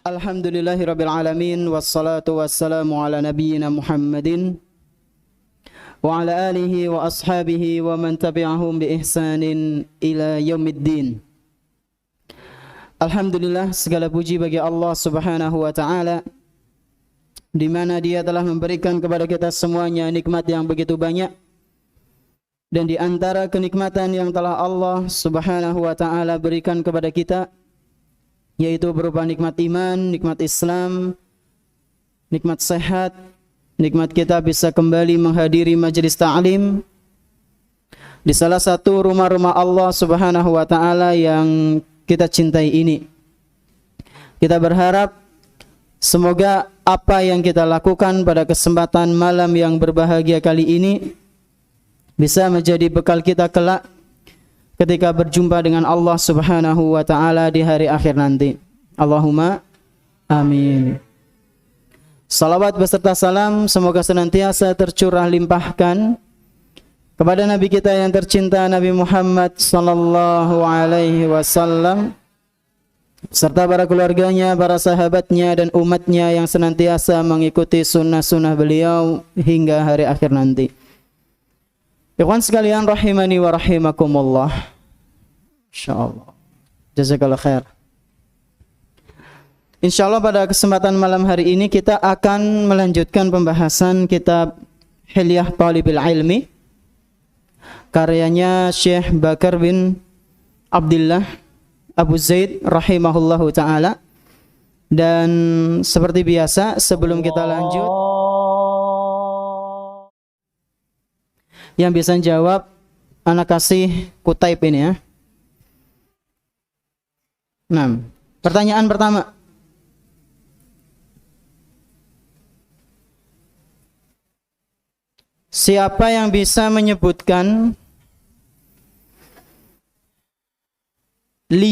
Alhamdulillahirabbil alamin wassalatu wassalamu ala nabiyyina Muhammadin wa ala alihi wa ashabihi wa man tabi'ahum bi ihsanin ila yaumiddin. Alhamdulillah, segala puji bagi Allah Subhanahu wa taala di mana Dia telah memberikan kepada kita semuanya nikmat yang begitu banyak. Dan di antara kenikmatan yang telah Allah Subhanahu wa taala berikan kepada kita yaitu berupa nikmat iman, nikmat Islam, nikmat sehat, nikmat kita bisa kembali menghadiri majelis ta'lim di salah satu rumah-rumah Allah Subhanahu wa taala yang kita cintai ini. Kita berharap semoga apa yang kita lakukan pada kesempatan malam yang berbahagia kali ini bisa menjadi bekal kita kelak ketika berjumpa dengan Allah Subhanahu wa taala di hari akhir nanti. Allahumma amin. Salawat beserta salam semoga senantiasa tercurah limpahkan kepada Nabi kita yang tercinta Nabi Muhammad sallallahu alaihi wasallam serta para keluarganya, para sahabatnya dan umatnya yang senantiasa mengikuti sunnah-sunnah beliau hingga hari akhir nanti. Ikhwan sekalian rahimani wa rahimakumullah. Insyaallah. Jazakallahu khair. Insyaallah pada kesempatan malam hari ini kita akan melanjutkan pembahasan kitab Hilyah Thalibil Ilmi karyanya Syekh Bakar bin Abdullah Abu Zaid rahimahullahu taala. Dan seperti biasa sebelum kita lanjut, yang bisa jawab anak kasih kutaip ini ya. Nah, pertanyaan pertama. Siapa yang bisa menyebutkan 5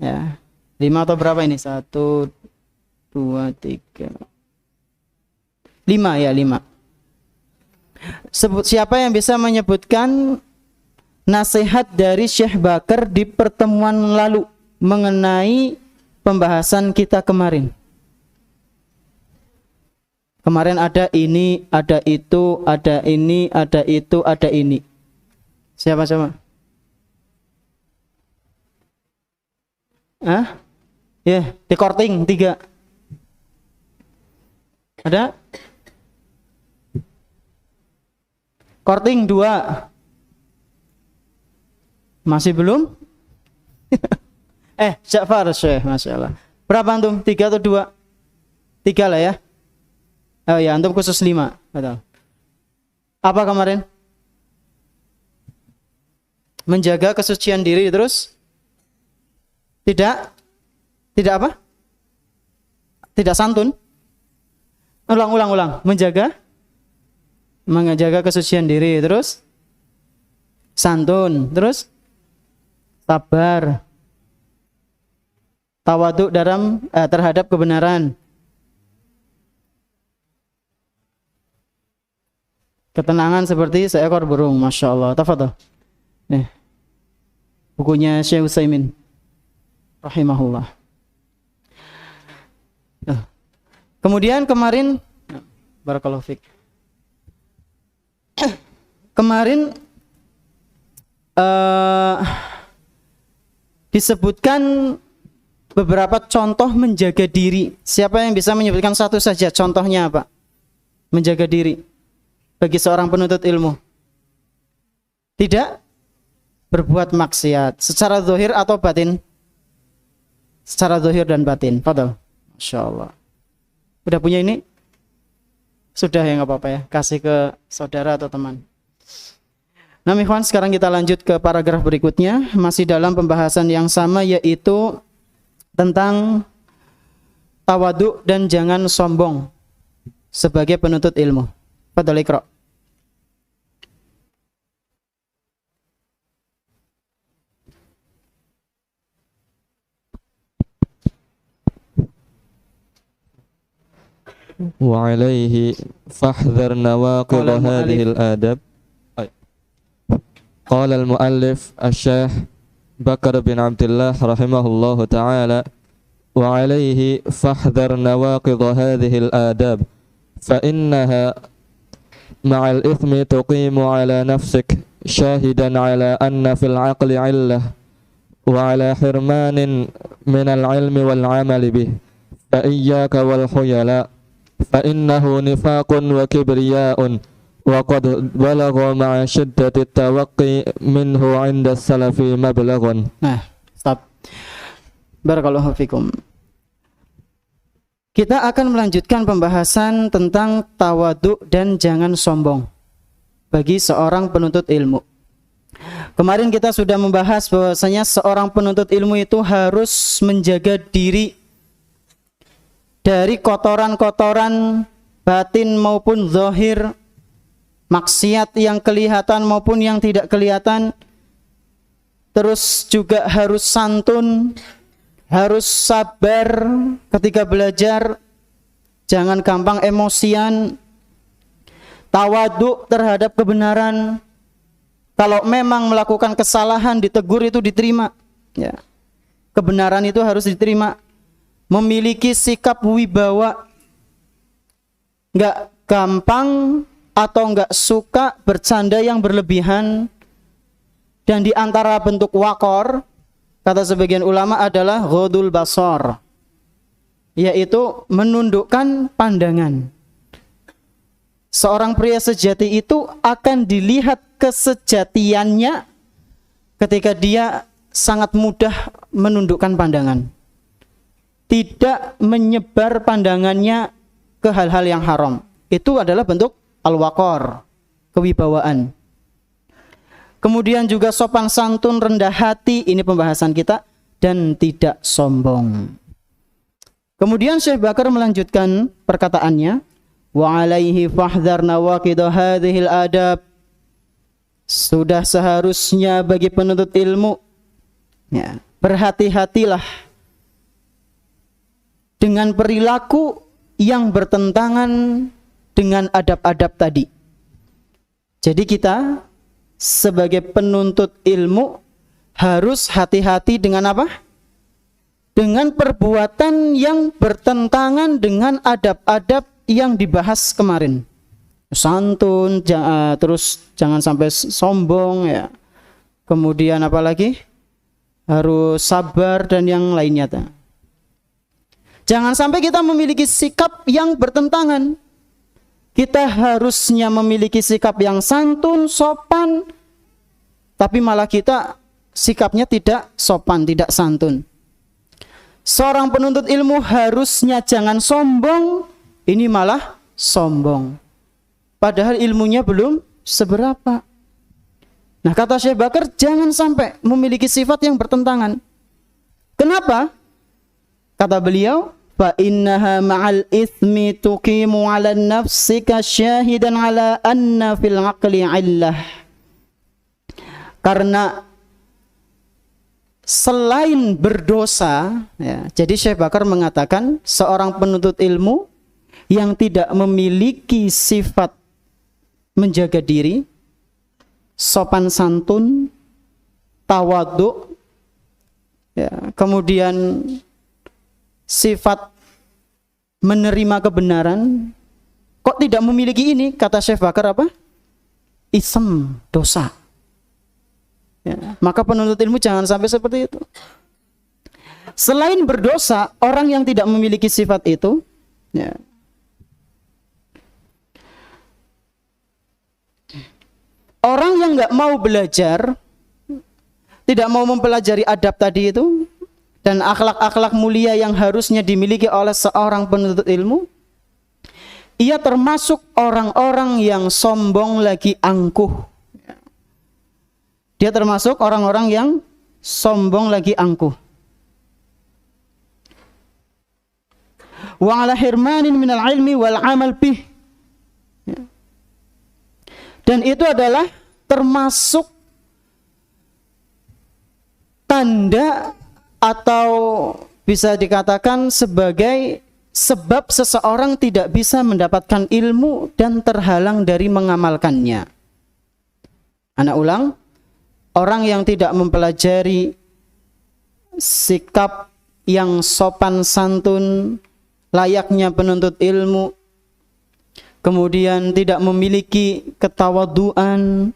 ya. 5 atau berapa ini? 1 2 3 5 ya, 5. Siapa yang bisa menyebutkan nasihat dari Syekh Bakar di pertemuan lalu mengenai pembahasan kita kemarin? Kemarin ada ini, ada itu, ada ini, ada itu, ada ini. Siapa? Ya, di korting 3. Ada? Korting 2. Masih belum? Ja'far Syekh, Masya Allah. Berapa antum? 3 atau 2? 3 lah ya. Oh ya, antum khusus 5. Betul. Apa kemarin? Menjaga kesucian diri terus? Tidak apa? Tidak santun? Ulang. Menjaga kesucian diri terus santun, terus sabar, tawadhu terhadap kebenaran, ketenangan seperti seekor burung. Masya Allah. Tafadhol. Nih, bukunya Syekh Utsaimin rahimahullah. Kemudian kemarin barakallahu fiik. Kemarin disebutkan beberapa contoh menjaga diri. Siapa yang bisa menyebutkan satu saja contohnya apa? Menjaga diri bagi seorang penuntut ilmu. Tidak berbuat maksiat secara zahir atau batin? Secara zahir dan batin. Fadhol. Masya Allah. Udah punya ini? Sudah ya, nggak apa-apa ya. Kasih ke saudara atau teman. Nah, ikhwan, sekarang kita lanjut ke paragraf berikutnya, masih dalam pembahasan yang sama, yaitu tentang tawadhu dan jangan sombong sebagai penuntut ilmu. Fadhol Iqra. وعليه فاحذر نواقض هذه الآداب. قال المؤلف الشيخ Bakar bin Abdullah rahimahullahu ta'ala, wa alaihi fahdhar nawaqidh hadhihi al-adab fa innaha ma'al ithmi tuqimu ala nafsik shahidan ala anna fil aqli illah wa ala hirmanin min al-ilmi wal amali bih fa iyyaka wal khuyala fa innahu nifaqun wa kibriya'un wa qad balagha ma'a shiddati tawaqqi minhu 'inda salafi mablaghun. Nah, stop. Barakallahu fikum. Kita akan melanjutkan pembahasan tentang tawadhu dan jangan sombong bagi seorang penuntut ilmu. Kemarin kita sudah membahas bahwasanya seorang penuntut ilmu itu harus menjaga diri dari kotoran-kotoran batin maupun zahir, maksiat yang kelihatan maupun yang tidak kelihatan. Terus juga harus santun, harus sabar ketika belajar, jangan gampang emosian, tawadhu terhadap kebenaran. Kalau memang melakukan kesalahan, ditegur itu diterima, ya. Kebenaran itu harus diterima. Memiliki sikap wibawa, nggak gampang atau nggak suka bercanda yang berlebihan. Dan di antara bentuk wakor, kata sebagian ulama, adalah ghadul basar, yaitu menundukkan pandangan. Seorang pria sejati itu akan dilihat kesejatiannya ketika dia sangat mudah menundukkan pandangan, tidak menyebar pandangannya ke hal-hal yang haram. Itu adalah bentuk al-waqar, kewibawaan. Kemudian juga sopan santun, rendah hati, ini pembahasan kita, dan tidak sombong. Kemudian Syekh Bakar melanjutkan perkataannya, wa alaihi fahdhar nawaqidh hadhil adab. Sudah seharusnya bagi penuntut ilmu, ya, berhati-hatilah dengan perilaku yang bertentangan dengan adab-adab tadi. Jadi kita sebagai penuntut ilmu harus hati-hati dengan apa? Dengan perbuatan yang bertentangan dengan adab-adab yang dibahas kemarin. Santun, terus jangan sampai sombong, ya. Kemudian apa lagi? Harus sabar dan yang lainnya. Jangan sampai kita memiliki sikap yang bertentangan. Kita harusnya memiliki sikap yang santun, sopan, tapi malah kita sikapnya tidak sopan, tidak santun. Seorang penuntut ilmu harusnya jangan sombong, ini malah sombong. Padahal ilmunya belum seberapa. Nah, kata Syekh Bakar, jangan sampai memiliki sifat yang bertentangan. Kenapa? Kata beliau, fa innaha ma'al ithmi tuqimu 'ala nafsika syahidan 'ala anna fil 'aqli 'illah. Karena selain berdosa, ya, jadi Syekh Bakar mengatakan seorang penuntut ilmu yang tidak memiliki sifat menjaga diri, sopan santun, tawadhu, ya, kemudian sifat menerima kebenaran, kok tidak memiliki ini? Kata Syekh Bakar apa? Ism, dosa. Ya, maka penuntut ilmu jangan sampai seperti itu. Selain berdosa, orang yang tidak memiliki sifat itu, ya, orang yang nggak mau belajar, tidak mau mempelajari adab tadi itu, dan akhlak-akhlak mulia yang harusnya dimiliki oleh seorang penuntut ilmu, ia termasuk orang-orang yang sombong lagi angkuh. Dia termasuk orang-orang yang sombong lagi angkuh. Wa ala hirmanin minal ilmi wal amal bih. Dan itu adalah termasuk tanda atau bisa dikatakan sebagai sebab seseorang tidak bisa mendapatkan ilmu dan terhalang dari mengamalkannya. Anak ulang, orang yang tidak mempelajari sikap yang sopan santun layaknya penuntut ilmu, kemudian tidak memiliki ketawaduan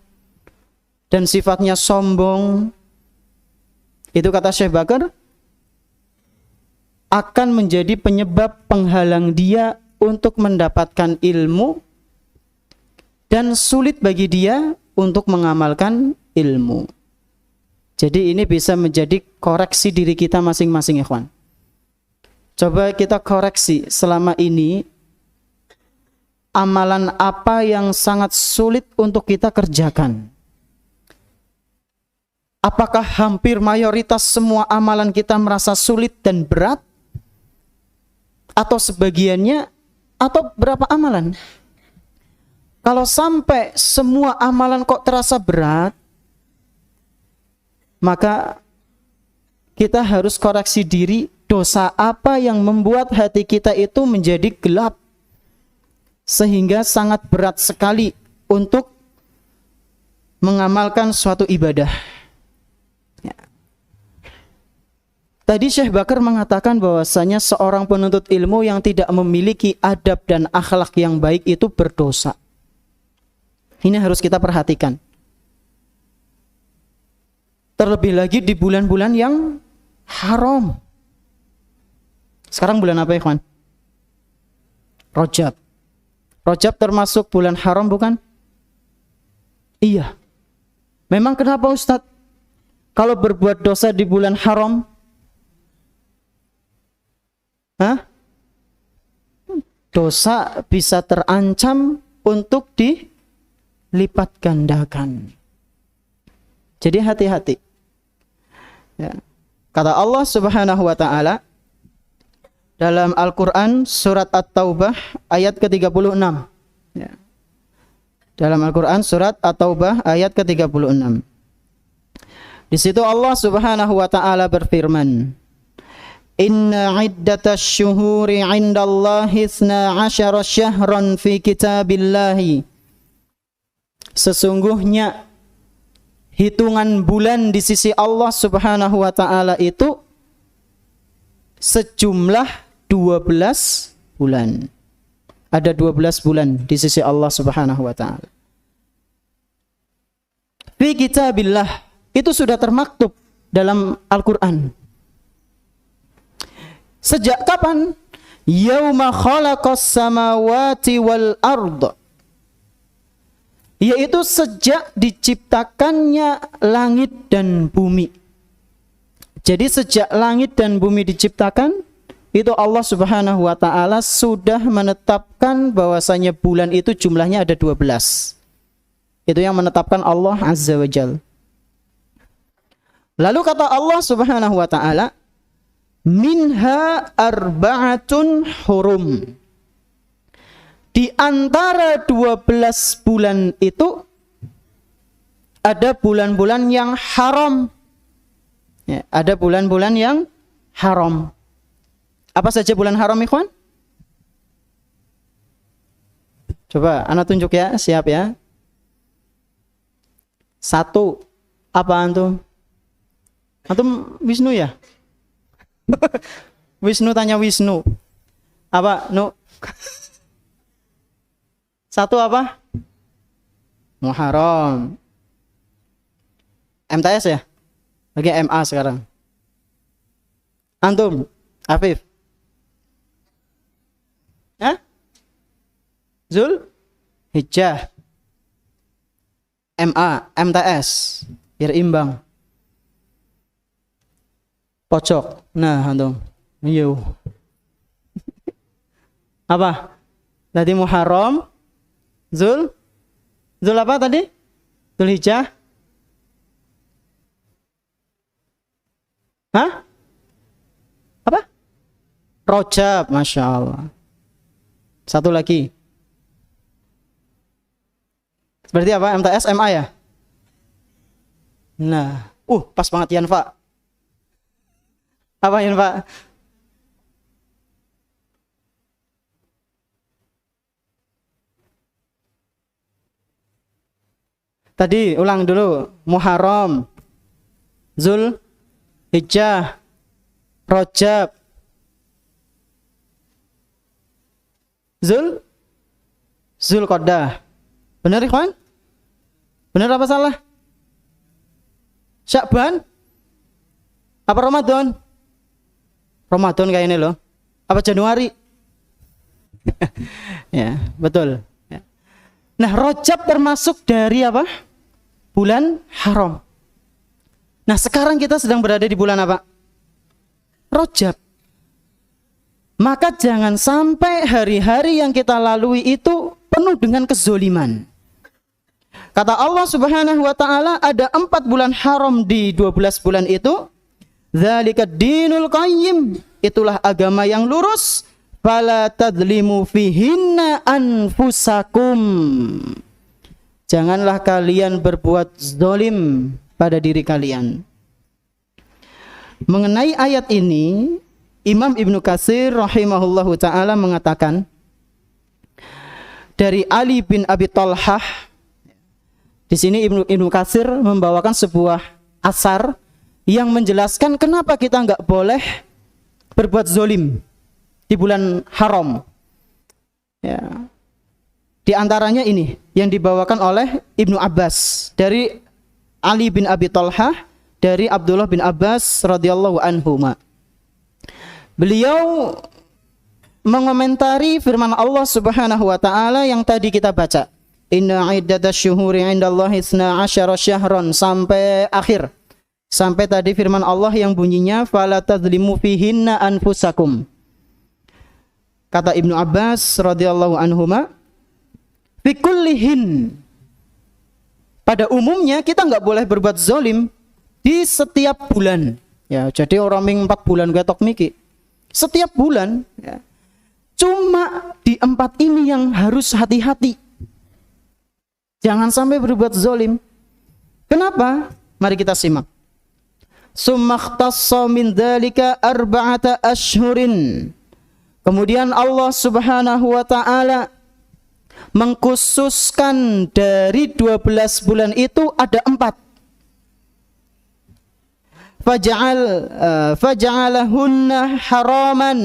dan sifatnya sombong, itu kata Syekh Bakar akan menjadi penyebab penghalang dia untuk mendapatkan ilmu dan sulit bagi dia untuk mengamalkan ilmu. Jadi ini bisa menjadi koreksi diri kita masing-masing, ikhwan. Coba kita koreksi selama ini amalan apa yang sangat sulit untuk kita kerjakan. Apakah hampir mayoritas semua amalan kita merasa sulit dan berat? Atau sebagiannya? Atau berapa amalan? Kalau sampai semua amalan kok terasa berat, maka kita harus koreksi diri, dosa apa yang membuat hati kita itu menjadi gelap sehingga sangat berat sekali untuk mengamalkan suatu ibadah. Ya. Tadi Syekh Bakar mengatakan bahwasanya seorang penuntut ilmu yang tidak memiliki adab dan akhlak yang baik itu berdosa. Ini harus kita perhatikan. Terlebih lagi di bulan-bulan yang haram. Sekarang bulan apa, ikhwan? Rajab. Rajab termasuk bulan haram, bukan? Iya. Memang kenapa, Ustadz? Kalau berbuat dosa di bulan haram, dosa bisa terancam untuk dilipat gandakan. Jadi hati-hati. Ya. Kata Allah Subhanahu wa taala dalam Al-Qur'an surat At-Taubah ayat ke-36. Ya. Dalam Al-Qur'an surat At-Taubah ayat ke-36. Di situ Allah Subhanahu wa taala berfirman, "Inna 'iddatasy syuhuri 'indallahi 12 syahran fi kitabillahi." Sesungguhnya hitungan bulan di sisi Allah Subhanahu wa taala itu sejumlah 12 bulan. Ada 12 bulan di sisi Allah Subhanahu wa taala. Fi kitabillah, itu sudah termaktub dalam Al-Qur'an. Sejak kapan? Yauma khalaqas samawati wal ardh. Yaitu sejak diciptakannya langit dan bumi. Jadi sejak langit dan bumi diciptakan, itu Allah Subhanahu wa taala sudah menetapkan bahwasanya bulan itu jumlahnya ada 12. Itu yang menetapkan Allah Azza wa Jalla. Lalu kata Allah Subhanahu wa taala, minha arba'atun hurum. Di antara 12 bulan itu ada bulan-bulan yang haram. Ya, ada bulan-bulan yang haram. Apa saja bulan haram, ikhwan? Coba ana tunjuk ya, siap ya. 1. Apa antum? Antum Wisnu ya? Wisnu tanya Wisnu. Apa? Nu? 1 apa? Muharram. MTS ya? Lagi MA sekarang. Antum? Afif? Hah? Zul? Hijjah. MA, MTS. Biar imbang. Pojok. Nah, antum. Iyo. Apa? Tadi Muharram. Zul apa tadi? Zulhijjah? Hah? Apa? Rajab, Masya Allah. 1 lagi. Berarti apa? MTS, MA ya? Nah, pas banget Yanfa. Apa Yanfa? Tadi ulang dulu. Muharram, Zul Hijjah, Rajab. Zulqa'dah. Benar ikhwan? Benar apa salah? Sya'ban? Apa Ramadan? Ramadan kayak ini loh. Apa Januari? Ya, betul. Ya. Nah, Rajab termasuk dari apa? Bulan haram. Nah, sekarang kita sedang berada di bulan apa? Rajab. Maka jangan sampai hari-hari yang kita lalui itu penuh dengan kezoliman. Kata Allah Subhanahu wa taala, ada 4 bulan haram di 12 bulan itu. Dzalika dinul qayyim, itulah agama yang lurus. Fala tadzlimu fihinna anfusakum. Janganlah kalian berbuat zalim pada diri kalian. Mengenai ayat ini, Imam Ibnu Katsir rahimahullahu taala mengatakan dari Ali bin Abi Thalhah. Di sini Ibnu Katsir membawakan sebuah asar yang menjelaskan kenapa kita enggak boleh berbuat zalim di bulan haram. Ya. Di antaranya ini yang dibawakan oleh Ibnu Abbas dari Ali bin Abi Thalhah dari Abdullah bin Abbas radhiyallahu anhuma. Beliau mengomentari firman Allah Subhanahu wa taala yang tadi kita baca. Inna iddatasyuhuri 'indallahi 12 syahran sampai akhir. Sampai tadi firman Allah yang bunyinya fala tadzlimu fihinna anfusakum. Kata Ibnu Abbas radhiyallahu anhuma, fi kullihin, pada umumnya kita enggak boleh berbuat zalim di setiap bulan. Ya, jadi orang ming 4 bulan ketok niki. Setiap bulan, ya. Cuma di 4 ini yang harus hati-hati. Jangan sampai berbuat zalim. Kenapa? Mari kita simak. Summakhtassa min dzalika 4 ashhurin. Kemudian Allah Subhanahu wa taala mengkhususkan dari 12 bulan itu ada 4. Faja'alahunna haraman.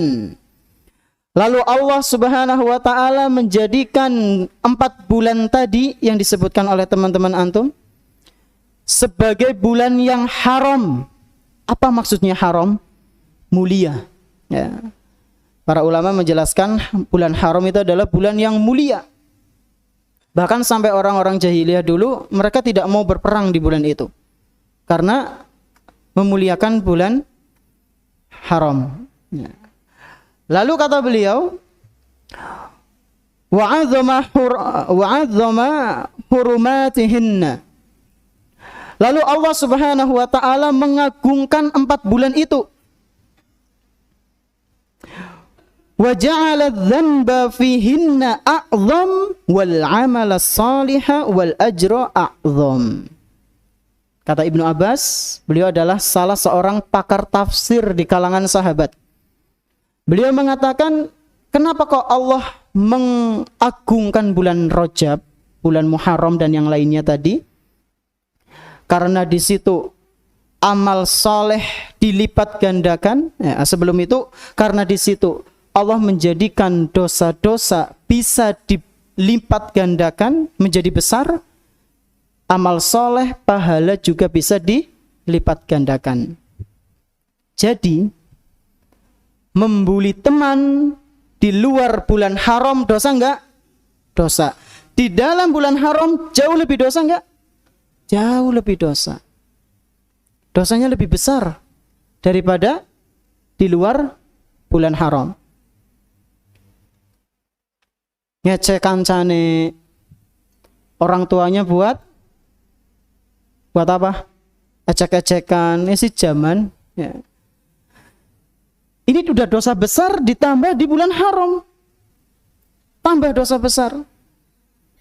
Lalu Allah Subhanahu wa taala menjadikan 4 bulan tadi yang disebutkan oleh teman-teman antum sebagai bulan yang haram. Apa maksudnya haram? Mulia. Ya. Para ulama menjelaskan bulan haram itu adalah bulan yang mulia. Bahkan sampai orang-orang jahiliyah dulu mereka tidak mau berperang di bulan itu karena memuliakan bulan haram. Ya. Lalu kata beliau, wa'adzama hurumatihinna. Lalu Allah Subhanahu wa taala mengagungkan 4 bulan itu. Wa ja'ala dzanba fihinna a'zam wal 'amala shaliha wal ajra a'zam. Kata Ibnu Abbas, beliau adalah salah seorang pakar tafsir di kalangan sahabat. Beliau mengatakan, kenapa kok Allah mengagungkan bulan Rajab, bulan Muharram dan yang lainnya tadi? Karena di situ amal soleh dilipat gandakan. Ya, sebelum itu, karena di situ Allah menjadikan dosa-dosa bisa dilipat gandakan menjadi besar. Amal soleh, pahala juga bisa dilipat gandakan. Jadi, membuli teman di luar bulan haram dosa enggak? Dosa. Di dalam bulan haram jauh lebih dosa enggak? Jauh lebih dosa. Dosanya lebih besar daripada di luar bulan haram. Ngecek kancane orang tuanya buat apa? Ecek-ecekan, isi zaman. Ya. Ini sudah dosa besar ditambah di bulan haram. Tambah dosa besar.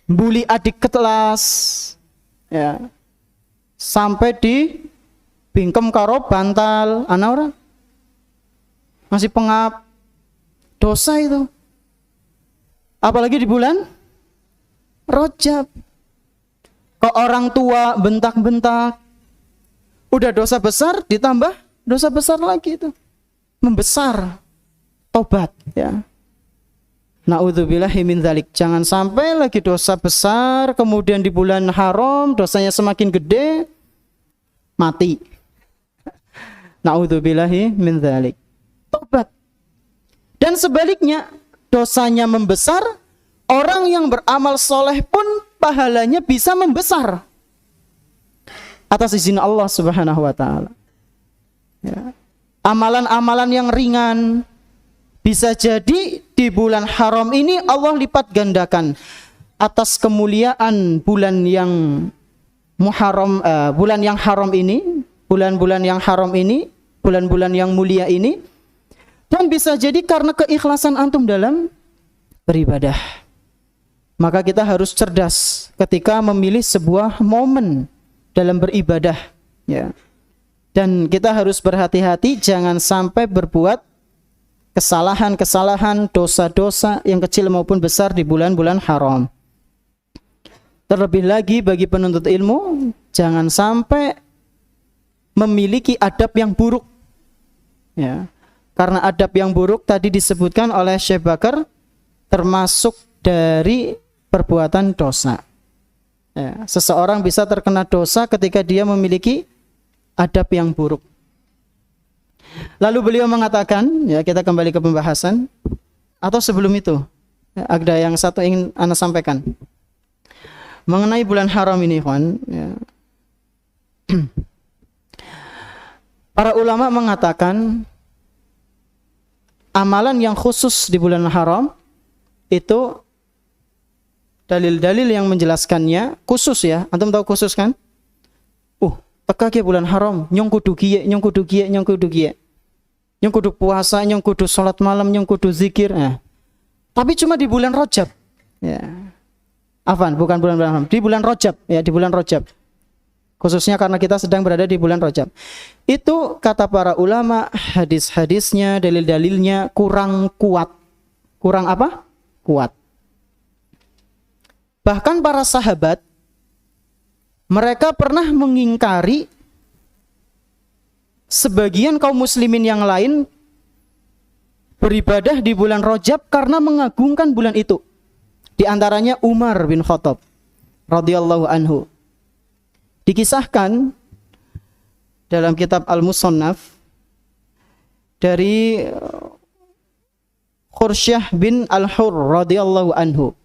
Bully adik kelas. Ya. Sampai di bingkem karo bantal. Anak orang masih pengap. Dosa itu. Apalagi di bulan Rajab. Kok orang tua bentak-bentak. Udah dosa besar ditambah dosa besar lagi itu. membesar. Tobat, ya. Na'udzubillahi min dzalik. Jangan sampai lagi dosa besar, kemudian di bulan haram dosanya semakin gede, mati. Na'udzubillahi min dzalik. Tobat. Dan sebaliknya, dosanya membesar, orang yang beramal soleh pun pahalanya bisa membesar atas izin Allah Subhanahu wa taala. Ya. Amalan-amalan yang ringan bisa jadi di bulan haram ini Allah lipat gandakan atas kemuliaan bulan yang muharram, bulan yang haram ini, bulan-bulan yang haram ini, bulan-bulan yang mulia ini, dan bisa jadi karena keikhlasan antum dalam beribadah. Maka kita harus cerdas ketika memilih sebuah momen dalam beribadah, ya. Dan kita harus berhati-hati jangan sampai berbuat kesalahan-kesalahan, dosa-dosa yang kecil maupun besar di bulan-bulan haram. Terlebih lagi bagi penuntut ilmu, jangan sampai memiliki adab yang buruk. Ya. Karena adab yang buruk tadi disebutkan oleh Syekh Bakar termasuk dari perbuatan dosa. Ya. Seseorang bisa terkena dosa ketika dia memiliki adab yang buruk. Lalu beliau mengatakan, ya kita kembali ke pembahasan, atau sebelum itu, ya, ada yang satu ingin Anda sampaikan mengenai bulan haram ini, Ikhwan. Ya. Para ulama mengatakan amalan yang khusus di bulan haram itu dalil-dalil yang menjelaskannya khusus, ya. Antum tahu khusus kan? Teka bulan haram, nyong kudu kiye, nyong kudu kiye, nyong kudu kiye. Nyong kudu puasa, nyong kudu salat malam, nyong kudu zikir. Tapi cuma di bulan Rajab. Ya. Afan, bukan bulan haram, di bulan Rajab, ya, di bulan Rajab. Khususnya karena kita sedang berada di bulan Rajab. Itu kata para ulama, hadis-hadisnya, dalil-dalilnya kurang kuat. Kurang apa? Kuat. Bahkan para sahabat mereka pernah mengingkari sebagian kaum muslimin yang lain beribadah di bulan Rajab karena mengagungkan bulan itu. Di antaranya Umar bin Khattab radhiyallahu anhu. Dikisahkan dalam kitab Al-Musannaf dari Khursyah bin Al-Hurr radhiyallahu anhu.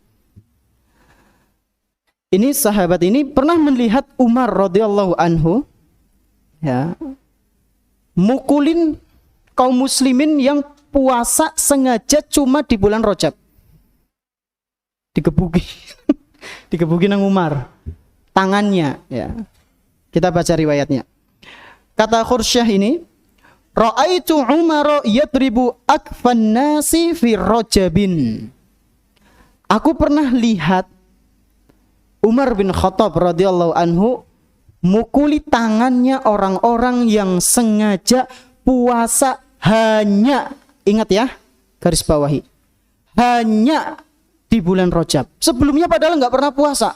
Ini sahabat ini pernah melihat Umar radhiyallahu anhu, ya, mukulin kaum muslimin yang puasa sengaja cuma di bulan Rajab. Digebuki. Digebuki nang Umar. Tangannya, ya. Kita baca riwayatnya. Kata Khursyah ini, ra'aitu Umar yadribu akfan nasi fi Rajabin. Aku pernah lihat Umar bin Khattab radhiyallahu anhu mukuli tangannya orang-orang yang sengaja puasa hanya, ingat ya, garis bawahi, hanya di bulan Rajab. Sebelumnya padahal nggak pernah puasa.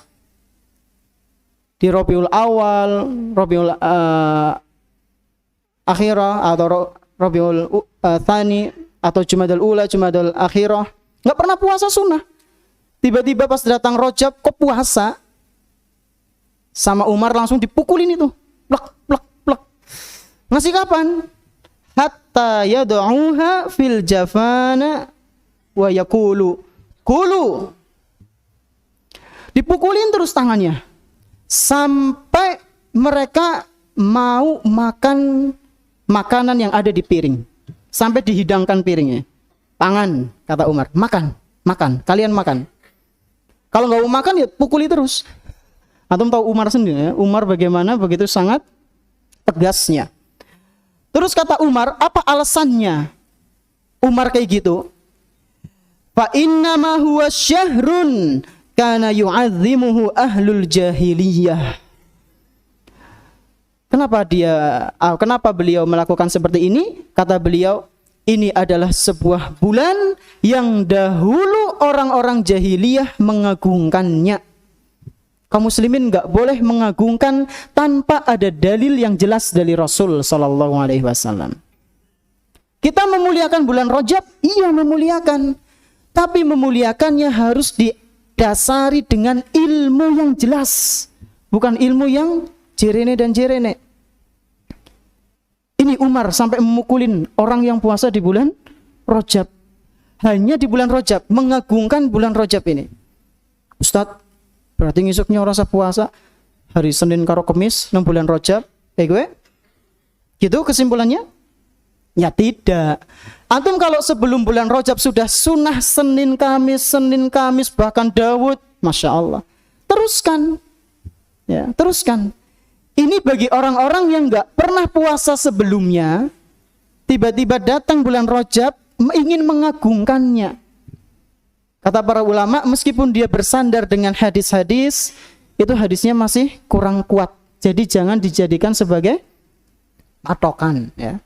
Di Rabiul Awal, Rabiul Akhirah atau Rabiul Tsani atau Jumadal Ula, Jumadal Akhirah, nggak pernah puasa sunnah. Tiba-tiba pas datang Rajab kok puasa, sama Umar langsung dipukulin itu, plak plak plak. Ngasih kapan? Hatta yad'uha fil jafana wa yaqulu kulu. Dipukulin terus tangannya sampai mereka mau makan makanan yang ada di piring, sampai dihidangkan piringnya. Tangan, kata Umar, makan, makan, kalian makan. Kalau nggak mau makan ya pukuli terus. Antum tahu Umar sendiri, ya? Umar bagaimana begitu sangat tegasnya. Terus kata Umar, apa alasannya Umar kayak gitu? Fa inna ma huwa syahrun kana yu'azzimuhu ahlul jahiliyah. Kenapa beliau melakukan seperti ini? Kata beliau, ini adalah sebuah bulan yang dahulu orang-orang jahiliyah mengagungkannya. Kaum muslimin enggak boleh mengagungkan tanpa ada dalil yang jelas dari Rasul sallallahu alaihi wasallam. Kita memuliakan bulan Rajab, iya memuliakan. Tapi memuliakannya harus didasari dengan ilmu yang jelas. Bukan ilmu yang jerene dan jerene. Ini Umar sampai memukulin orang yang puasa di bulan Rajab. Hanya di bulan Rajab, mengagungkan bulan Rajab ini. Ustadz, berarti ngisuknya rasa puasa hari Senin karo Kemis 6 bulan Rajab. Gue? Gitu kesimpulannya? Ya tidak. Antum kalau sebelum bulan Rajab sudah sunnah Senin Kamis bahkan Daud, Masya Allah. Teruskan. Ya, teruskan. Ini bagi orang-orang yang gak pernah puasa sebelumnya, tiba-tiba datang bulan Rajab, ingin mengagungkannya. Kata para ulama, meskipun dia bersandar dengan hadis-hadis, itu hadisnya masih kurang kuat. Jadi jangan dijadikan sebagai patokan. Ya.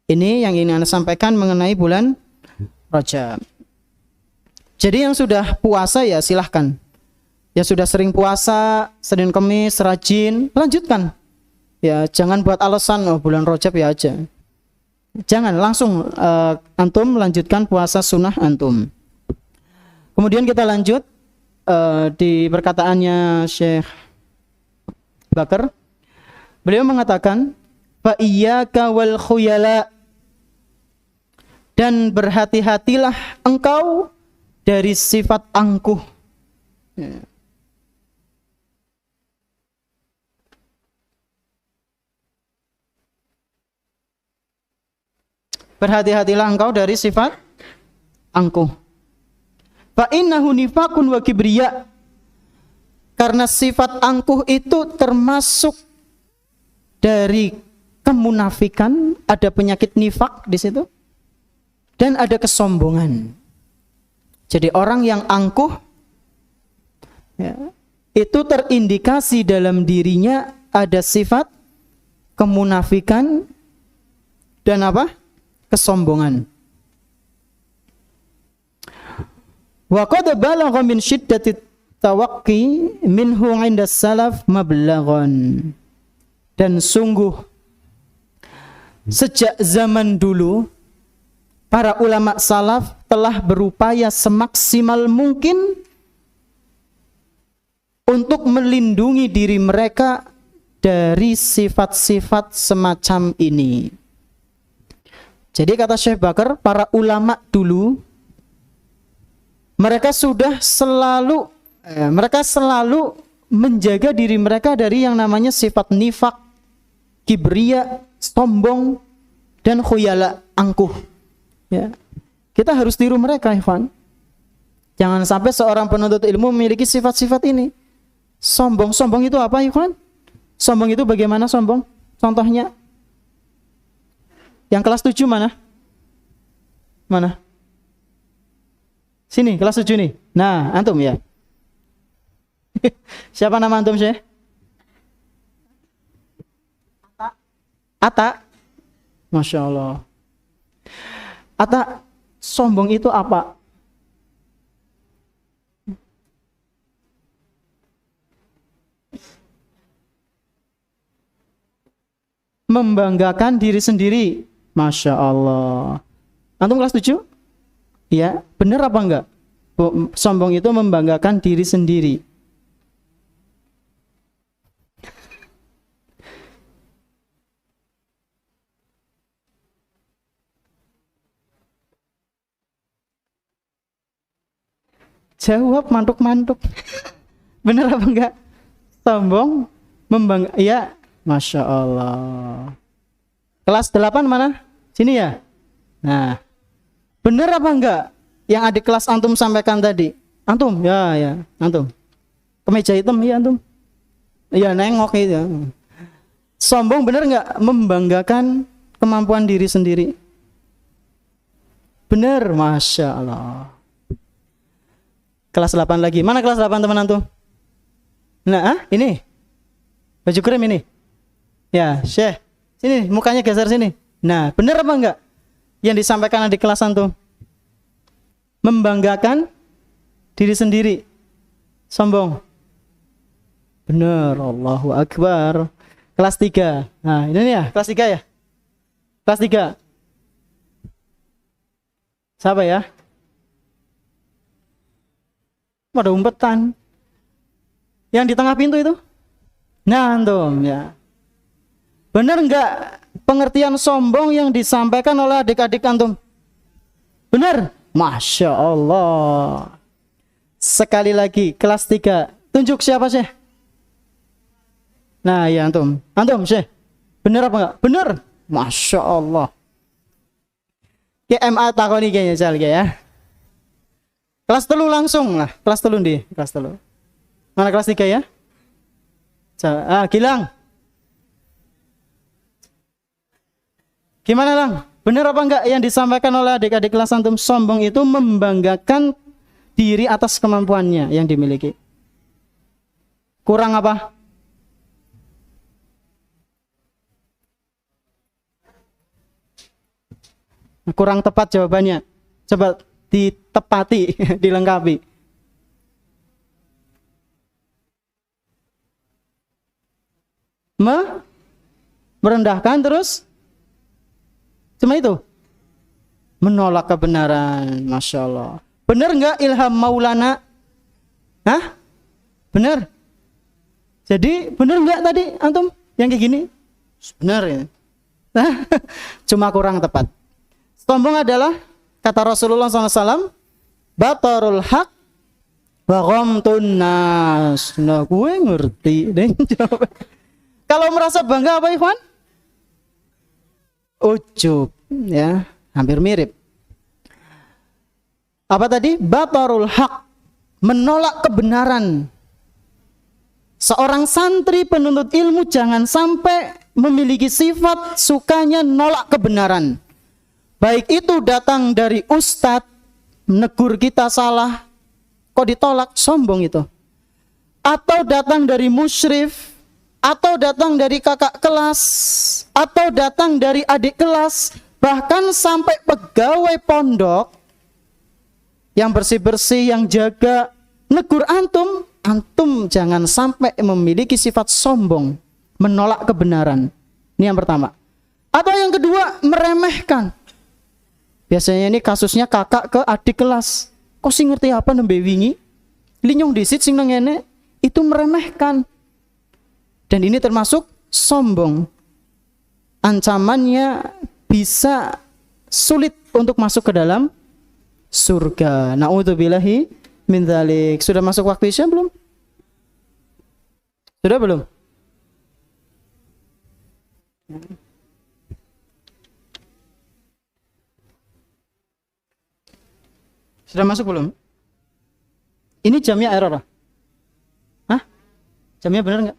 Ini yang ingin Anda sampaikan mengenai bulan Rajab. Jadi yang sudah puasa ya silahkan. Yang sudah sering puasa, Senin Kemis, rajin, lanjutkan. Ya, jangan buat alasan oh bulan Rajab ya aja. Jangan, langsung antum lanjutkan puasa sunnah antum. Kemudian kita lanjut di perkataannya Syekh Bakar. Beliau mengatakan, fa iyyaka wal khuyala, dan berhati-hatilah engkau dari sifat angkuh. Ya. Berhati-hatilah engkau dari sifat angkuh. Fa innahu nifaqun wa kibriya. Karena sifat angkuh itu termasuk dari kemunafikan, ada penyakit nifak di situ. Dan ada kesombongan. Jadi orang yang angkuh ya, itu terindikasi dalam dirinya ada sifat kemunafikan dan apa? Kesombongan. Wa qad balagha min shiddati tawaqqi minhu 'inda salaf mablaghan. Dan sungguh sejak zaman dulu para ulama salaf telah berupaya semaksimal mungkin untuk melindungi diri mereka dari sifat-sifat semacam ini. Jadi kata Syekh Bakar, para ulama dulu mereka selalu menjaga diri mereka dari yang namanya sifat nifak, kibriya, sombong, dan khuyala, angkuh. Ya. Kita harus tiru mereka, ikhwan. Jangan sampai seorang penuntut ilmu memiliki sifat-sifat ini. Sombong itu apa, ikhwan? Sombong itu bagaimana sombong? Contohnya? Yang kelas 7 mana? Mana? Sini, kelas 7 nih. Nah, antum ya. Siapa nama antum, Syekh? Ata. Masya Allah. Ata, sombong itu apa? Membanggakan diri sendiri. Masya Allah. Antum kelas 7? Ya, benar apa enggak? Sombong itu membanggakan diri sendiri. Jawab mantuk-mantuk. Benar apa enggak? Sombong membanggakan. Ya, Masya Allah. Kelas 8 mana? Sini ya. Nah, bener apa enggak yang adik kelas antum sampaikan tadi? Antum? Ya, antum. Kemeja hitam, ya antum. Ya, nengok itu. Sombong bener enggak? Membanggakan kemampuan diri sendiri. Bener, Masya Allah. Kelas 8 lagi. Mana kelas 8 teman antum? Nah, ini. Baju krem ini. Ya, Syekh. Sini, mukanya geser sini. Nah, bener apa enggak yang disampaikan di kelas antum? Membanggakan diri sendiri. Sombong. Bener, Allahu Akbar. Kelas 3. Nah, ini ya, kelas 3 ya. Kelas 3. Siapa ya? Pada umpetan. Yang di tengah pintu itu? Nah, antum ya. Benar enggak pengertian sombong yang disampaikan oleh adik-adik antum? Benar? Masya Allah. Sekali lagi, kelas 3. Tunjuk siapa sih? Nah, ya antum. Antum sih. Benar apa enggak? Benar. Masya Allah. KMA takoni kayaknya ya. Kelas 3 langsung lah. Kelas 3 di. Kelas 3. Mana kelas 3 ya? Gilang. Gimana Lang? Benar apa enggak yang disampaikan oleh adik-adik kelas antum? Sombong itu membanggakan diri atas kemampuannya yang dimiliki. Kurang apa? Kurang tepat jawabannya. Coba ditepati, dilengkapi. Merendahkan terus? Cuma itu? Menolak kebenaran. Masya Allah. Benar nggak Ilham Maulana? Hah? Benar? Jadi benar nggak tadi antum yang kayak gini? Benar ya. Cuma kurang tepat. Sombong adalah kata Rasulullah SAW, batarul haq wa ghamtun nas. Nah, gue ngerti deh. Kalau merasa bangga apa ikhwan? Ujub, ya, hampir mirip. Apa tadi? Batarul haq, menolak kebenaran. Seorang santri penuntut ilmu jangan sampai memiliki sifat sukanya nolak kebenaran. Baik itu datang dari ustadz, menegur kita salah, kok ditolak, sombong itu. Atau datang dari musyrif, atau datang dari kakak kelas, atau datang dari adik kelas, bahkan sampai pegawai pondok yang bersih-bersih, yang jaga, negur antum, antum jangan sampai memiliki sifat sombong, menolak kebenaran. Ini yang pertama. Atau yang kedua, meremehkan. Biasanya ini kasusnya kakak ke adik kelas. Kok sih ngerti apa nembe wingi? Linyong disit sing nang ngene, itu meremehkan. Dan ini termasuk sombong. Ancamannya bisa sulit untuk masuk ke dalam surga. Na'udzubillahi min dzalik. Sudah masuk waktu Isya belum? Sudah belum? Sudah masuk belum? Ini jamnya error. Hah? Jamnya benar enggak?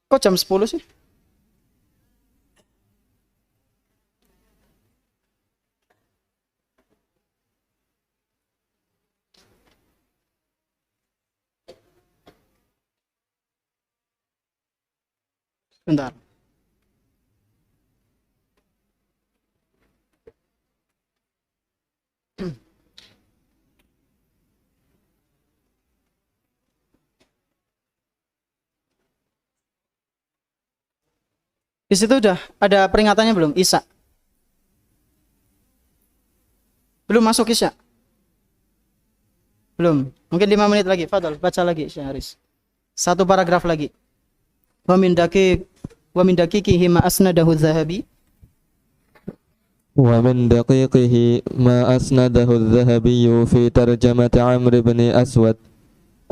Kok jam 10 sih? Bentar. Di situ udah ada peringatannya belum? Isya. Belum masuk Isya? Belum. Mungkin 5 menit lagi. Fadal, baca lagi Syahris. Satu paragraf lagi. Wa min daqiqihi ma asnadahu Dzahabi. Wa min daqiqihi ma asnadahu Dzahabi fi tarjamati Amr bin Aswad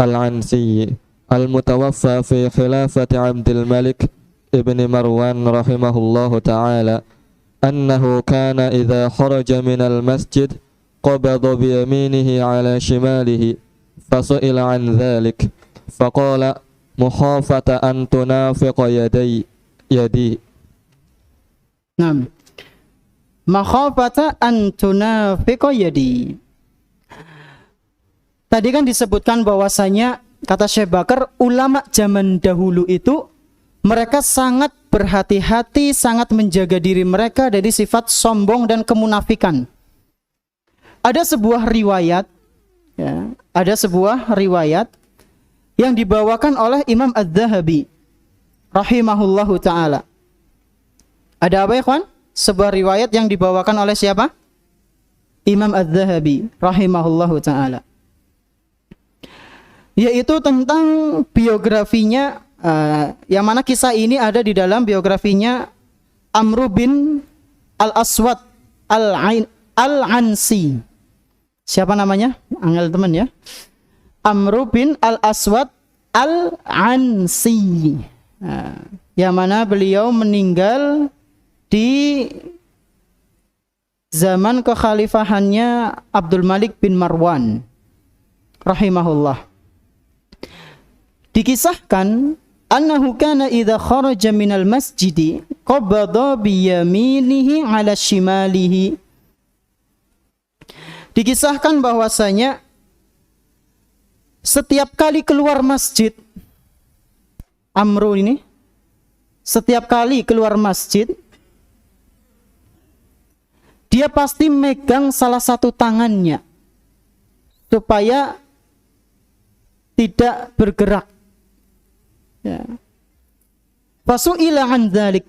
al-Ansi al-mutawaffa fi khilafati Abdul Malik ابن مروان رحمه الله تعالى أنه كان إذا خرج من المسجد قبض بيمينه على شماله فسئل عن ذلك فقال مخافة أن تنافق يدي نعم مخافة أن تنافق يدي. Tadi kan disebutkan bahwasanya kata Syekh Bakar, ulama zaman dahulu itu mereka sangat berhati-hati, sangat menjaga diri mereka dari sifat sombong dan kemunafikan. Ada sebuah riwayat, ya, ada sebuah riwayat yang dibawakan oleh Imam Adz-Dzahabi rahimahullahu ta'ala. Ada apa ya kawan? sebuah riwayat yang dibawakan oleh siapa? Imam Az-Zahabi rahimahullahu taala. Yaitu tentang biografinya, yang mana kisah ini ada di dalam biografinya Amr bin Al-Aswad Al-Ansi. Siapa namanya? Angel teman ya. Amr bin Al-Aswad Al-Ansi. Yang mana beliau meninggal di zaman kekhalifahannya Abdul Malik bin Marwan rahimahullah. Dikisahkan annahu kana idza kharaja minal masjidi qabada bi yaminihi ala shimalihi. Dikisahkan bahwasanya setiap kali keluar masjid, Amru ini setiap kali keluar masjid dia pasti megang salah satu tangannya supaya tidak bergerak. Ya. Fasu'ila an dzalik.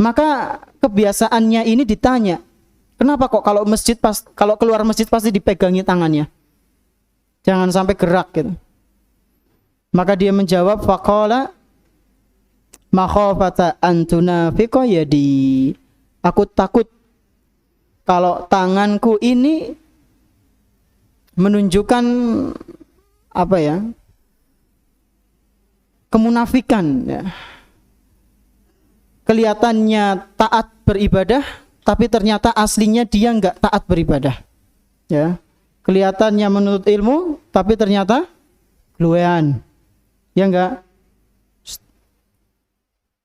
Maka kebiasaannya ini ditanya, kenapa kok kalau keluar masjid pasti dipegangi tangannya? Jangan sampai gerak gitu. Maka dia menjawab, faqala makhafata an tunafiqa yadi. Aku takut kalau tanganku ini menunjukkan apa ya? Kemunafikan ya. Kelihatannya taat beribadah tapi ternyata aslinya dia enggak taat beribadah. Ya. Kelihatannya menuntut ilmu tapi ternyata luwean. Ya enggak?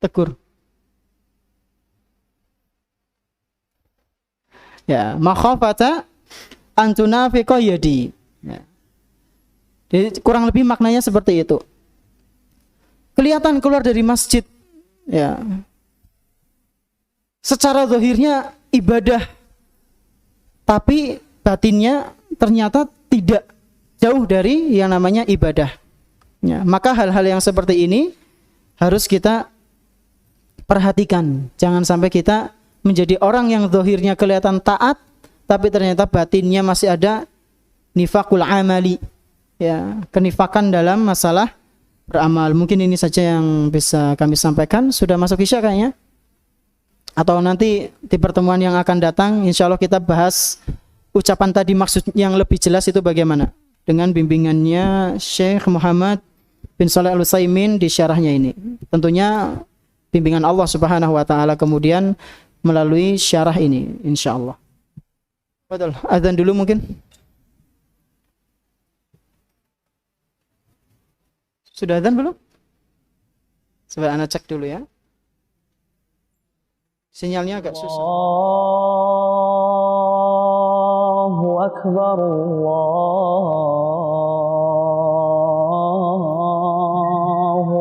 Tegur. Ya, makhafata an tunafiqa yadi. Ya. Jadi kurang lebih maknanya seperti itu. Kelihatan keluar dari masjid, ya. Secara zahirnya ibadah, tapi batinnya ternyata tidak jauh dari yang namanya ibadah. Ya, maka hal-hal yang seperti ini harus kita perhatikan. Jangan sampai kita menjadi orang yang zahirnya kelihatan taat, tapi ternyata batinnya masih ada nifakul amali, ya, kenifakan dalam masalah beramal. Mungkin ini saja yang bisa kami sampaikan. Sudah masuk isya kayaknya. Atau nanti di pertemuan yang akan datang, insya Allah kita bahas ucapan tadi maksud yang lebih jelas itu bagaimana. Dengan bimbingannya Syekh Muhammad bin Shalih Al-Utsaimin di syarahnya ini. Tentunya bimbingan Allah Subhanahu wa taala kemudian melalui syarah ini insya Allah. Betul. Azan dulu mungkin. Sudah azan belum? Coba Anda cek dulu ya. Sinyalnya agak susah. Allahu Akbar, Allahu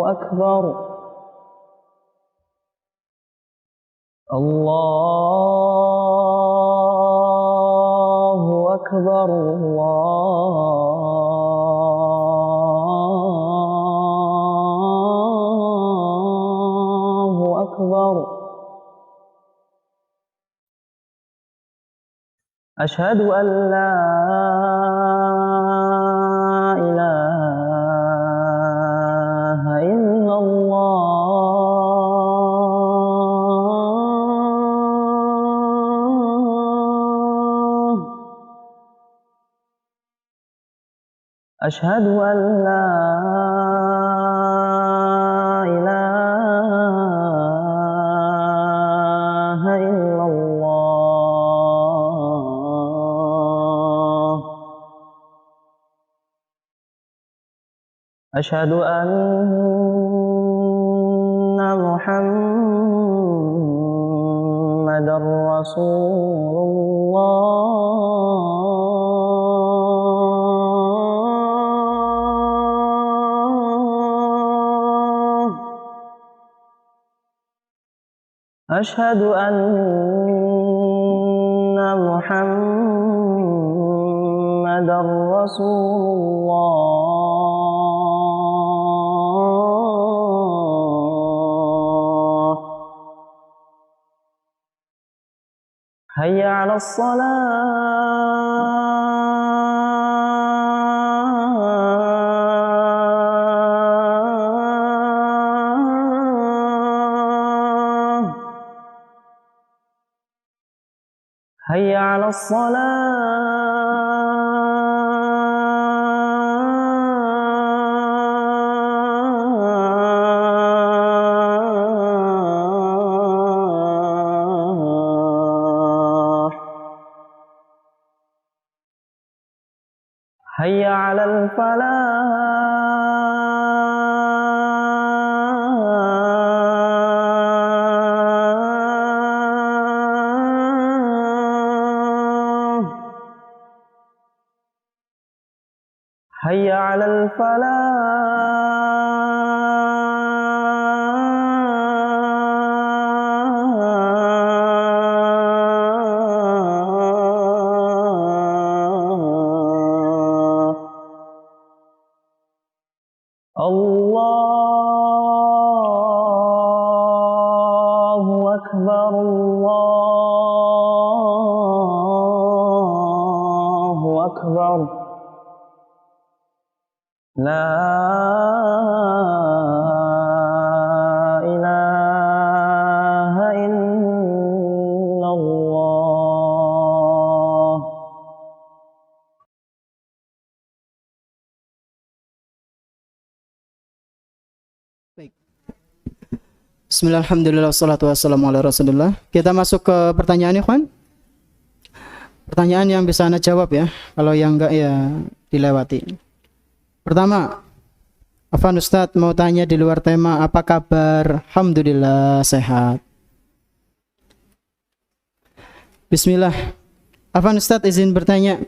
Akbar, Allahu Akbar, Allahu Akbar. Asyhadu an la ilaha illallah. Asyhadu an la ilaha illallah. Asyhadu anna Muhammadar Rasulullah. Asyhadu anna Muhammadar Rasulullah. hayya 'alas shalah, hayya 'alas salah, hayya 'alal falah, hayya 'alal falah. Allahu Akbar, Allahu Akbar. La ilaha illallah. Baik. Bismillah, alhamdulillah, wassalatu wassalamu ala rasulillah. Kita masuk ke pertanyaan, ikhwan. Pertanyaan yang bisa Anda jawab ya. Kalau yang enggak ya dilewati. Pertama, Afan Ustadz mau tanya di luar tema, apa kabar? Alhamdulillah sehat. Bismillah. Afan Ustadz izin bertanya,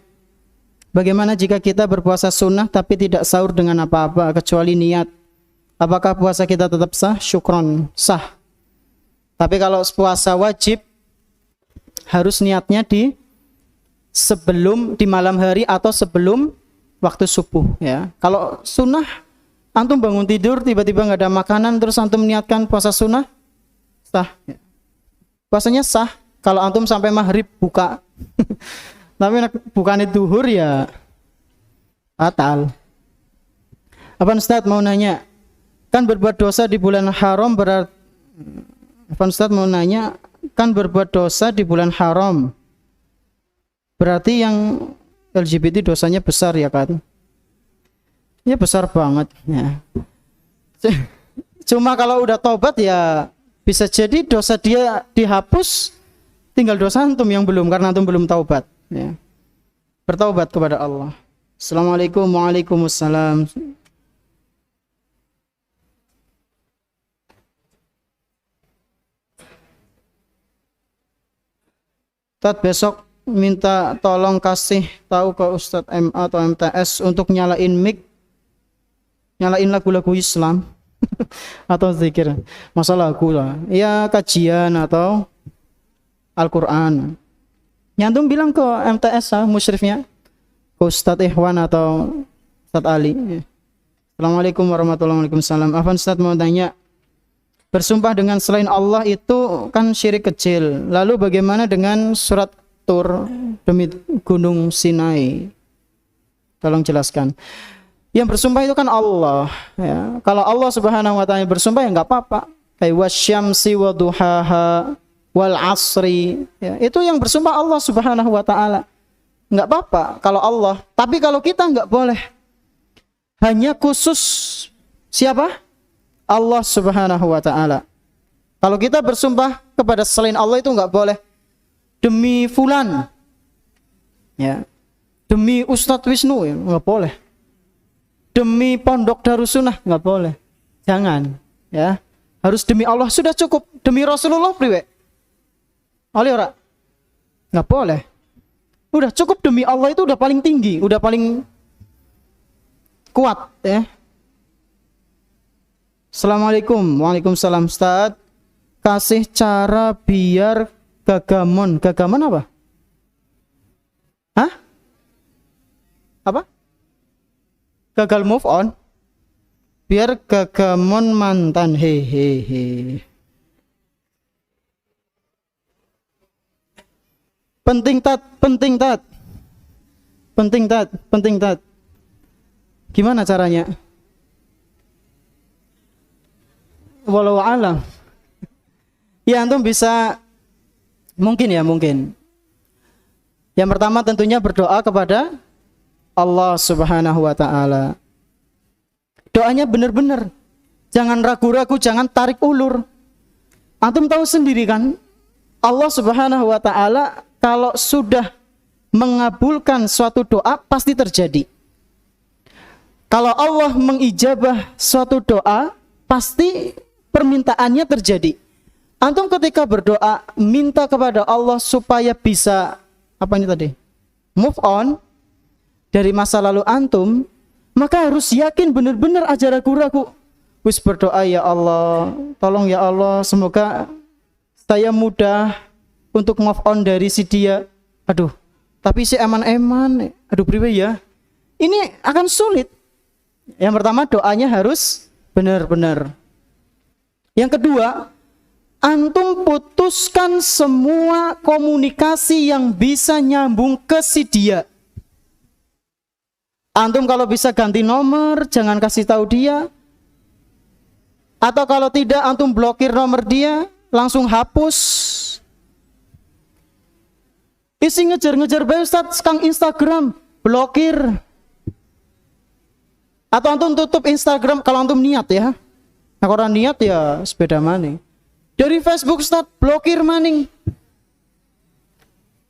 bagaimana jika kita berpuasa sunnah tapi tidak sahur dengan apa-apa kecuali niat? Apakah puasa kita tetap sah? Syukron, sah. Tapi kalau puasa wajib harus niatnya di malam hari atau sebelum waktu subuh ya. Kalau sunnah antum bangun tidur tiba-tiba nggak ada makanan terus antum niatkan puasa sunnah, sah ya. Puasanya sah kalau antum sampai maghrib buka. Tapi bukannya duhur ya batal. Apa Ustaz mau nanya, kan berbuat dosa di bulan haram berarti berbuat dosa di bulan haram berarti yang LGBT dosanya besar ya kan? Ya besar banget ya. Cuma kalau udah taubat ya bisa jadi dosa dia dihapus, tinggal dosa antum yang belum karena antum belum taubat ya. Bertaubat kepada Allah. Assalamualaikum, waalaikumsalam. Tat besok minta tolong kasih tahu ke Ustadz MA atau MTS untuk nyalain mic, nyalain lagu-lagu Islam atau zikir, masalah lagu lah ya, kajian atau Al-Quran. Nyantum bilang ke MTS musyrifnya, ke Ustadz Ikhwan atau Ustadz Ali. Assalamualaikum warahmatullahi wabarakatuh. Afan Ustadz mau tanya, bersumpah dengan selain Allah itu kan syirik kecil. Lalu bagaimana dengan surat Tur demi gunung Sinai? Tolong jelaskan. Yang bersumpah itu kan Allah ya. Kalau Allah Subhanahu wa taala bersumpah ya enggak apa-apa. Kayak wasyamsi wa duhaha wal asri ya. Itu yang bersumpah Allah Subhanahu wa taala. Enggak apa-apa kalau Allah, tapi kalau kita enggak boleh. Hanya khusus siapa? Allah Subhanahu wa taala. Kalau kita bersumpah kepada selain Allah itu enggak boleh. Demi fulan. Ya. Demi Ustadz Wisnu ya, enggak boleh. Demi Pondok Darussunnah enggak boleh. Jangan, ya. Harus demi Allah sudah cukup. Demi Rasulullah priwe. Oleh ora? Enggak boleh. Udah cukup demi Allah itu udah paling tinggi, udah paling kuat ya. Assalamualaikum. Waalaikumsalam Ustaz. Kasih cara biar gagamon. Gagamon apa? Hah? Apa? Gagal move on. Biar gagamon mantan. Hehehe. Penting tat, penting tat. Penting tat, penting tat. Gimana caranya? Walau alam. Ya antum bisa mungkin. Yang pertama tentunya berdoa kepada Allah Subhanahu wa taala. Doanya benar-benar. Jangan ragu-ragu, jangan tarik ulur. Antum tahu sendiri kan? Allah Subhanahu wa taala kalau sudah mengabulkan suatu doa pasti terjadi. Kalau Allah mengijabah suatu doa, pasti permintaannya terjadi. Antum ketika berdoa minta kepada Allah supaya bisa move on dari masa lalu antum, maka harus yakin benar-benar aja ragu-ragu. Wis berdoa, ya Allah, tolong ya Allah, semoga saya mudah untuk move on dari si dia. Aduh, tapi si eman-eman, aduh priwe ya. Ini akan sulit. Yang pertama doanya harus benar-benar. Yang kedua, antum putuskan semua komunikasi yang bisa nyambung ke si dia. Antum kalau bisa ganti nomor, jangan kasih tahu dia. Atau kalau tidak, antum blokir nomor dia, langsung hapus. Isi ngejar-ngejar bae Ustaz, kang Instagram, blokir. Atau antum tutup Instagram kalau antum niat ya. Nah kalau niat ya sepeda maning. Dari Facebook Ustaz, blokir maning.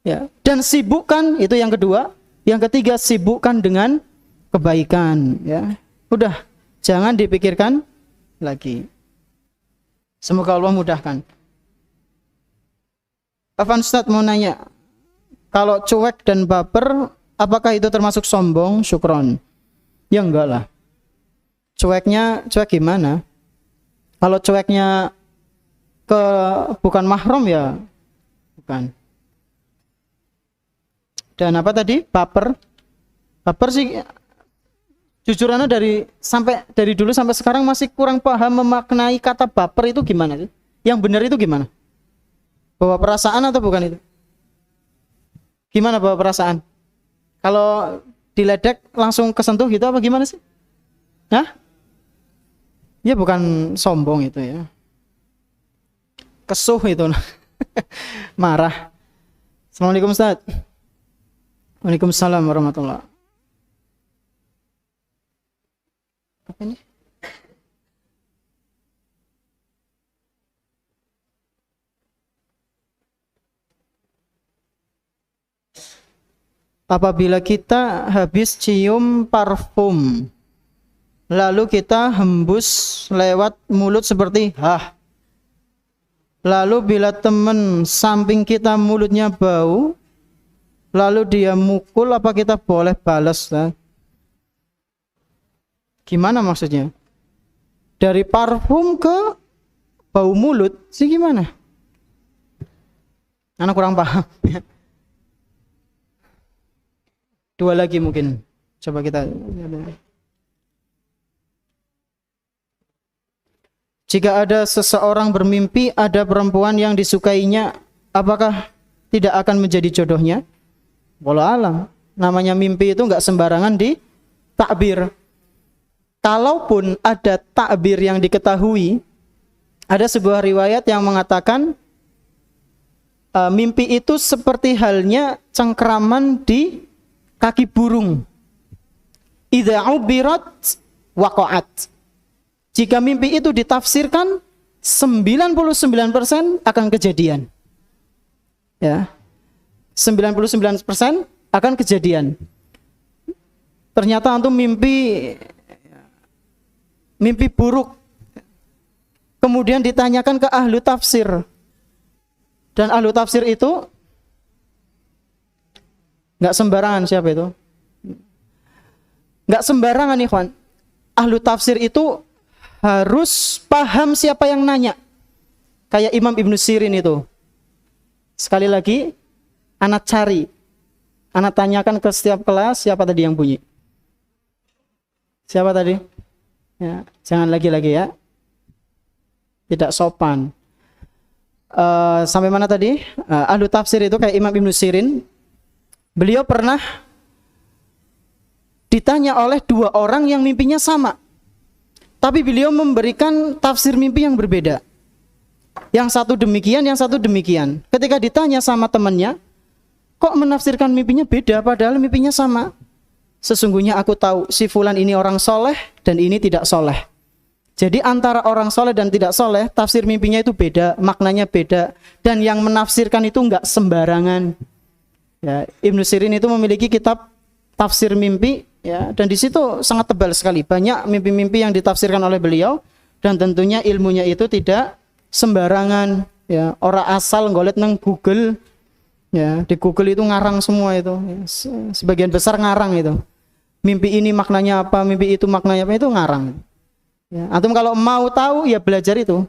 Ya, dan sibukkan, itu yang kedua. Yang ketiga, sibukkan dengan kebaikan ya. Udah, jangan dipikirkan lagi. Semoga Allah mudahkan. Afan Ustaz mau nanya, kalau cuek dan baper, apakah itu termasuk sombong? Syukron. Ya enggak lah. Cuek gimana? Kalau cueknya ke bukan mahram ya bukan. Dan apa tadi? Baper. Baper sih jujurannya dari dulu sampai sekarang masih kurang paham memaknai kata baper itu gimana sih? Yang benar itu gimana? Bawa perasaan atau bukan itu? Gimana bawa perasaan? Kalau diledek langsung kesentuh gitu apa gimana sih? Hah? Ya bukan sombong itu ya. Kesuh itu. Marah. Assalamualaikum Ustaz. Waalaikumsalam warahmatullahi. Apa ini? Apabila kita habis cium parfum, lalu kita hembus lewat mulut seperti lalu bila teman samping kita mulutnya bau, lalu dia mukul, apa kita boleh balas? Gimana maksudnya? Dari parfum ke bau mulut sih gimana? Anak kurang paham. Dua lagi mungkin. Coba kita. Jika ada seseorang bermimpi ada perempuan yang disukainya, apakah tidak akan menjadi jodohnya? Wallahu alam. Namanya mimpi itu enggak sembarangan di takbir. Kalaupun ada takbir yang diketahui, ada sebuah riwayat yang mengatakan mimpi itu seperti halnya cengkraman di kaki burung. Idza ubirat waqa'at. Jika mimpi itu ditafsirkan 99% akan kejadian. Ya. 99% akan kejadian. Ternyata antum mimpi buruk. Kemudian ditanyakan ke ahlu tafsir. Dan ahlu tafsir itu enggak sembarangan. Siapa itu? Enggak sembarangan ikhwan. Ahlu tafsir itu harus paham siapa yang nanya. Kayak Imam Ibnu Sirin itu. Sekali lagi, anak cari. Anak tanyakan ke setiap kelas, siapa tadi yang bunyi? Siapa tadi? Ya, jangan lagi-lagi ya. Tidak sopan. sampai mana tadi? Ahlu tafsir itu kayak Imam Ibnu Sirin. Beliau pernah ditanya oleh dua orang yang mimpinya sama. Tapi beliau memberikan tafsir mimpi yang berbeda. Yang satu demikian, yang satu demikian. Ketika ditanya sama temannya, kok menafsirkan mimpinya beda padahal mimpinya sama? Sesungguhnya aku tahu si fulan ini orang soleh dan ini tidak soleh. Jadi antara orang soleh dan tidak soleh, tafsir mimpinya itu beda, maknanya beda. Dan yang menafsirkan itu enggak sembarangan. Ya, Ibnu Sirin itu memiliki kitab tafsir mimpi, ya, dan di situ sangat tebal sekali. Banyak mimpi-mimpi yang ditafsirkan oleh beliau, dan tentunya ilmunya itu tidak sembarangan, ya, orang asal ngolet nang Google, ya, di Google itu ngarang semua itu, ya, sebagian besar ngarang itu. Mimpi ini maknanya apa, mimpi itu maknanya apa, itu ngarang. Ya, antum kalau mau tahu ya belajar itu,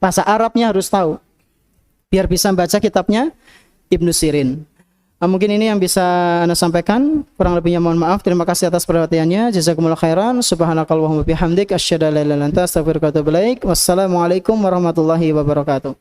bahasa Arabnya harus tahu, biar bisa baca kitabnya Ibnu Sirin. Mungkin ini yang bisa Anda sampaikan, kurang lebihnya mohon maaf. Terima kasih atas perhatiannya. Jazakumullah khairan. Subhanakallahumma bihamdik asyhadu an la ilaha illa anta astaghfiruka wa atubu ilaik. Wassalamualaikum warahmatullahi wabarakatuh.